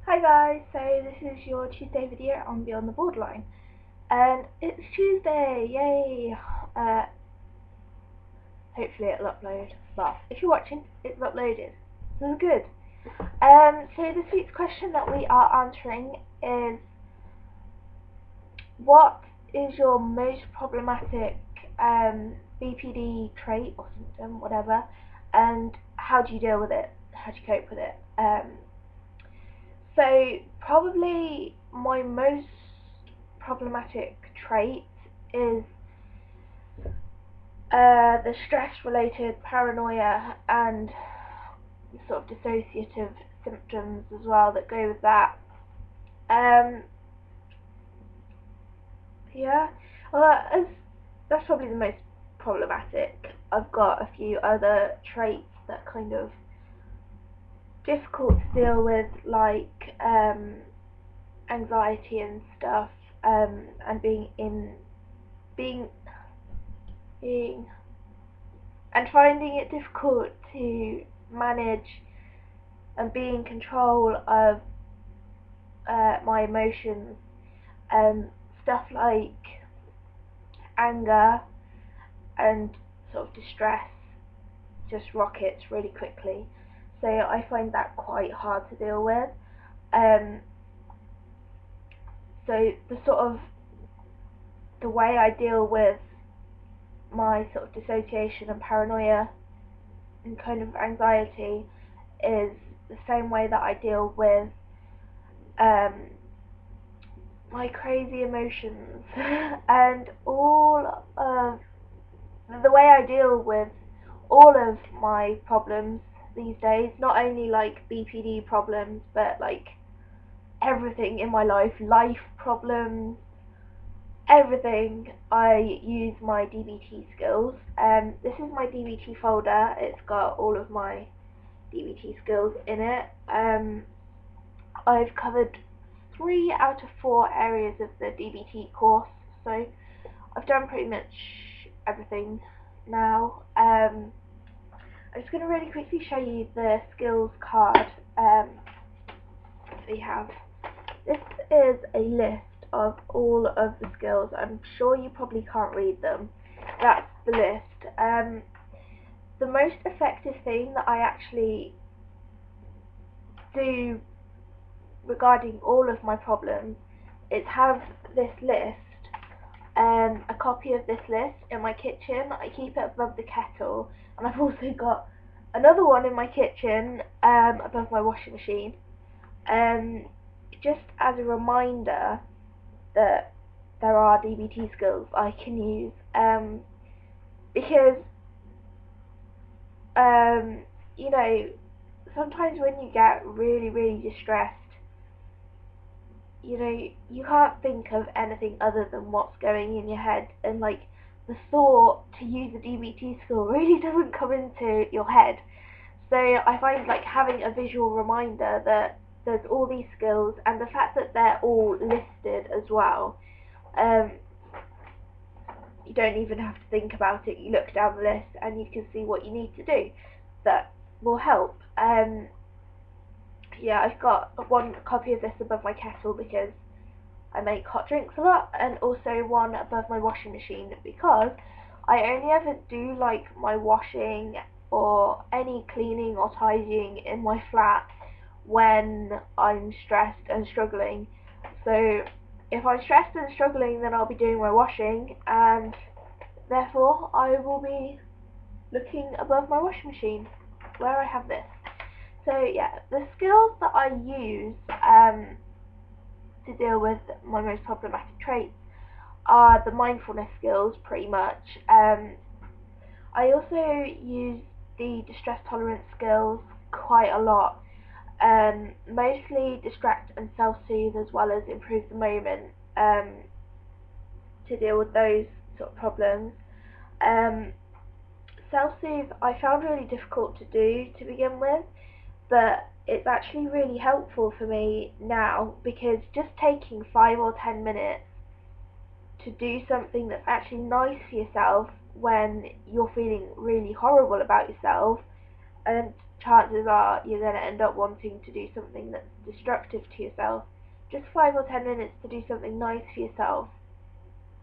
Hi guys, so this is your Tuesday video on Beyond the Borderline, and it's Tuesday, yay! Hopefully it'll upload. Well, if you're watching, it's uploaded. This is good. So this week's question that we are answering is, what is your most problematic BPD trait or symptom, whatever, and how do you deal with it? How do you cope with it? So probably my most problematic trait is the stress-related paranoia and sort of dissociative symptoms as well that go with that. Yeah, well, that's probably the most problematic. I've got a few other traits that are kind of difficult to deal with, like anxiety and stuff, and being and finding it difficult to manage and be in control of my emotions. Stuff like anger and sort of distress just rockets really quickly, so I find that quite hard to deal with. So the way I deal with my sort of dissociation and paranoia and kind of anxiety is the same way that I deal with my crazy emotions and all of the way I deal with all of my problems these days, not only like BPD problems, but like everything in my life problems, everything. I use my DBT skills. This is my DBT folder. It's got all of my DBT skills in it. I've covered 3 out of 4 areas of the DBT course, so I've done pretty much everything now. I'm just going to really quickly show you the skills card we have. This is a list of all of the skills. I'm sure you probably can't read them. That's the list. The most effective thing that I actually do regarding all of my problems is have this list, a copy of this list in my kitchen. I keep it above the kettle, and I've also got another one in my kitchen above my washing machine, just as a reminder that there are DBT skills I can use, because you know, sometimes when you get really distressed, you know, you can't think of anything other than what's going in your head, and like the thought to use a DBT skill really doesn't come into your head. So I find like having a visual reminder that there's all these skills, and the fact that they're all listed as well, you don't even have to think about it. You look down the list and you can see what you need to do that will help. Yeah, I've got one copy of this above my kettle because I make hot drinks a lot, and also one above my washing machine because I only ever do like my washing or any cleaning or tidying in my flat when I'm stressed and struggling. So if I'm stressed and struggling, then I'll be doing my washing, and therefore I will be looking above my washing machine where I have this. So yeah, the skills that I use to deal with my most problematic traits are the mindfulness skills, pretty much. I also use the distress tolerance skills quite a lot. Mostly distract and self-soothe, as well as improve the moment, to deal with those sort of problems. Self-soothe I found really difficult to do to begin with, but it's actually really helpful for me now, because just taking 5 or 10 minutes to do something that's actually nice for yourself when you're feeling really horrible about yourself, and chances are you're going to end up wanting to do something that's destructive to yourself. Just 5 or 10 minutes to do something nice for yourself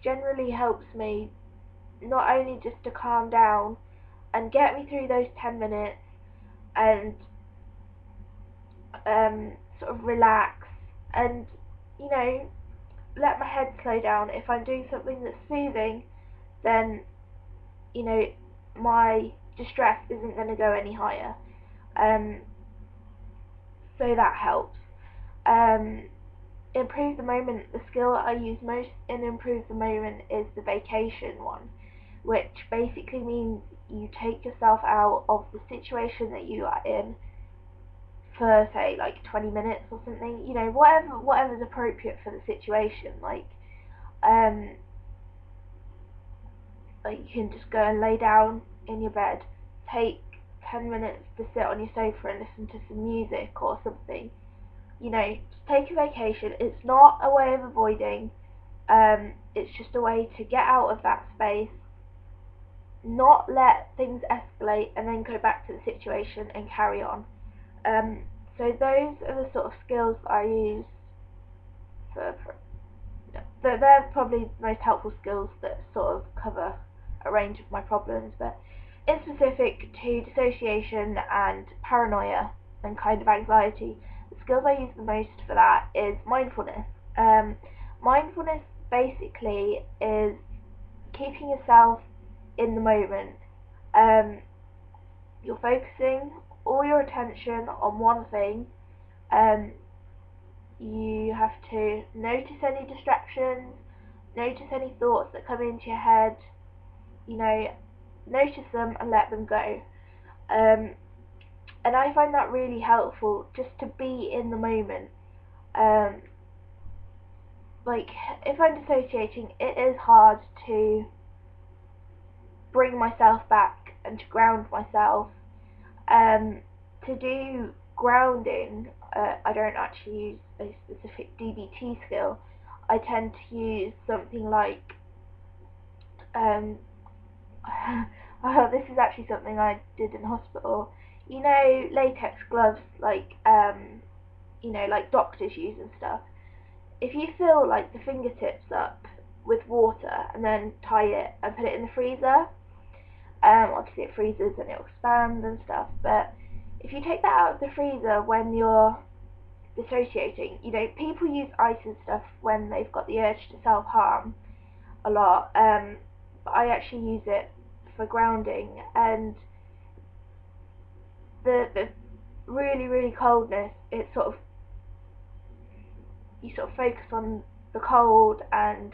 generally helps me, not only just to calm down and get me through those 10 minutes and sort of relax and, you know, let my head slow down. If I'm doing something that's soothing, then, you know, my distress isn't going to go any higher. So that helps. Improve the moment. The skill I use most in Improve the Moment is the vacation one, which basically means you take yourself out of the situation that you are in for, say, like 20 minutes or something, you know, whatever's appropriate for the situation. Like you can just go and lay down in your bed, take 10 minutes to sit on your sofa and listen to some music or something. You know, just take a vacation. It's not a way of avoiding, it's just a way to get out of that space, not let things escalate, and then go back to the situation and carry on. So those are the sort of skills I use they're probably the most helpful skills that sort of cover a range of my problems, but in specific to dissociation and paranoia and kind of anxiety, the skills I use the most for that is mindfulness. Mindfulness basically is keeping yourself in the moment. You're focusing all your attention on one thing. You have to notice any distractions, notice any thoughts that come into your head, you know, notice them and let them go. And I find that really helpful, just to be in the moment. Like, if I'm dissociating, it is hard to bring myself back and to ground myself. To do grounding, I don't actually use a specific DBT skill. I tend to use something like this is actually something I did in hospital. You know, latex gloves, like you know, like doctors use and stuff. If you fill like the fingertips up with water and then tie it and put it in the freezer, obviously it freezes and it'll expand and stuff, but if you take that out of the freezer when you're dissociating, you know, people use ice and stuff when they've got the urge to self-harm a lot, but I actually use it for grounding, and the really, really coldness, it sort of, you sort of focus on the cold, and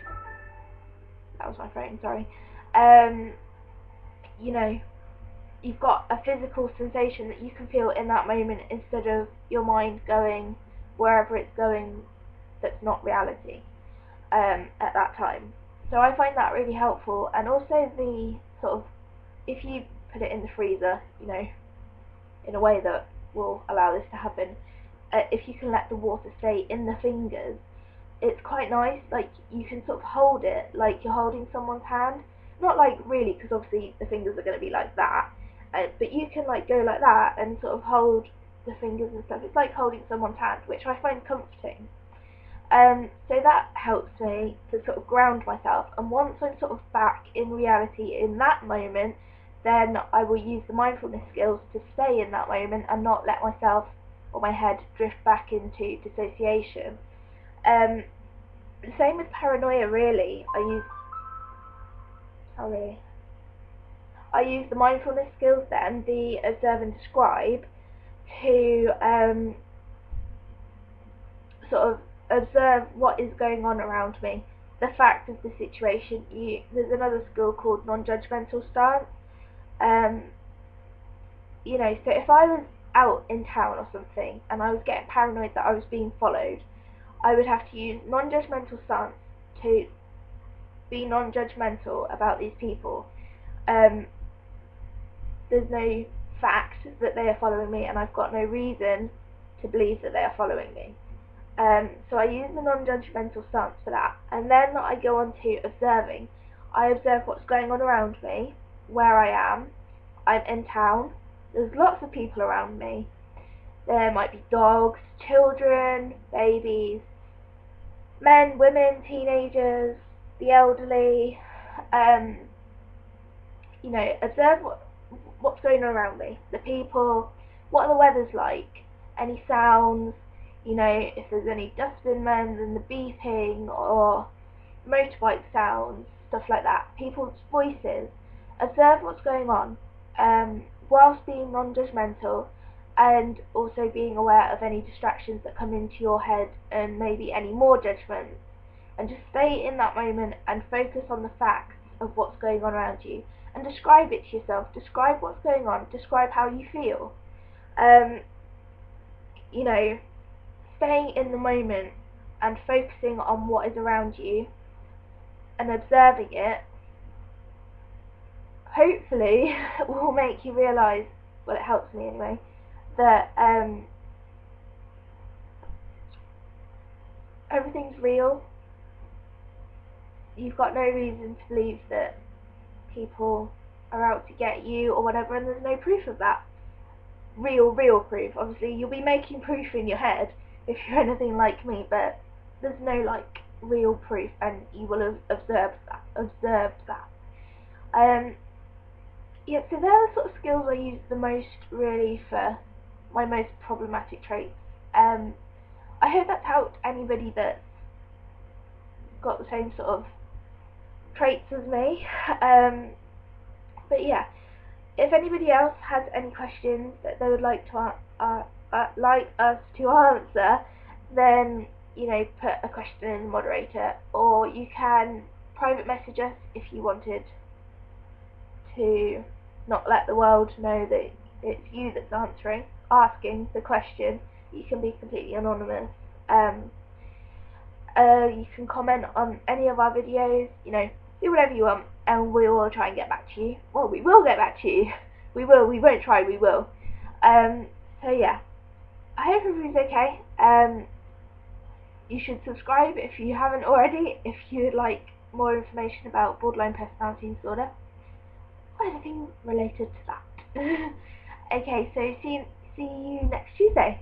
that was my phone, sorry, you know, you've got a physical sensation that you can feel in that moment instead of your mind going wherever it's going that's not reality at that time. So I find that really helpful, and also the sort of, if you put it in the freezer, you know, in a way that will allow this to happen, if you can let the water stay in the fingers, it's quite nice. Like, you can sort of hold it like you're holding someone's hand, not like really, because obviously the fingers are going to be like that, but you can like go like that and sort of hold the fingers and stuff. It's like holding someone's hand, which I find comforting. So that helps me to sort of ground myself, and once I'm sort of back in reality in that moment, then I will use the mindfulness skills to stay in that moment and not let myself or my head drift back into dissociation. Same with paranoia, really. I use the mindfulness skills then, the observe and describe, to sort of observe what is going on around me, the fact of the situation. There's another skill called non-judgmental stance. You know, so if I was out in town or something and I was getting paranoid that I was being followed, I would have to use non-judgmental stance to be non-judgmental about these people. There's no fact that they are following me, and I've got no reason to believe that they are following me. So I use the non-judgmental stance for that, and then I go on to observing. I observe what's going on around me, where I am. I'm in town. there's lots of people around me. There might be dogs, children, babies, men, women, teenagers, the elderly. You know, observe what's going on around me, the people, what the weather's like, any sounds, you know, if there's any dustbin men and the beeping or motorbike sounds, stuff like that, people's voices. Observe what's going on, whilst being non-judgmental and also being aware of any distractions that come into your head and maybe any more judgments. And just stay in that moment and focus on the facts of what's going on around you and describe it to yourself. Describe what's going on. Describe how you feel. You know, staying in the moment and focusing on what is around you and observing it, hopefully will make you realise, well, it helps me anyway, that everything's real. You've got no reason to believe that people are out to get you or whatever, and there's no proof of that. Real proof. Obviously, you'll be making proof in your head if you're anything like me, but there's no like real proof, and you will have observed that. Yeah, so they're the sort of skills I use the most really for my most problematic traits. I hope that's helped anybody that's got the same sort of traits as me. But yeah, if anybody else has any questions that they would like to like us to answer, then you know, put a question in the moderator, or you can private message us if you wanted to not let the world know that it's you that's asking the question. You can be completely anonymous. You can comment on any of our videos, you know, do whatever you want, and we will try and get back to you. Well, we will get back to you. We won't try, we will. So yeah, I hope everything's okay. You should subscribe if you haven't already, if you'd like more information about borderline personality disorder, or anything related to that. Okay, so see you next Tuesday.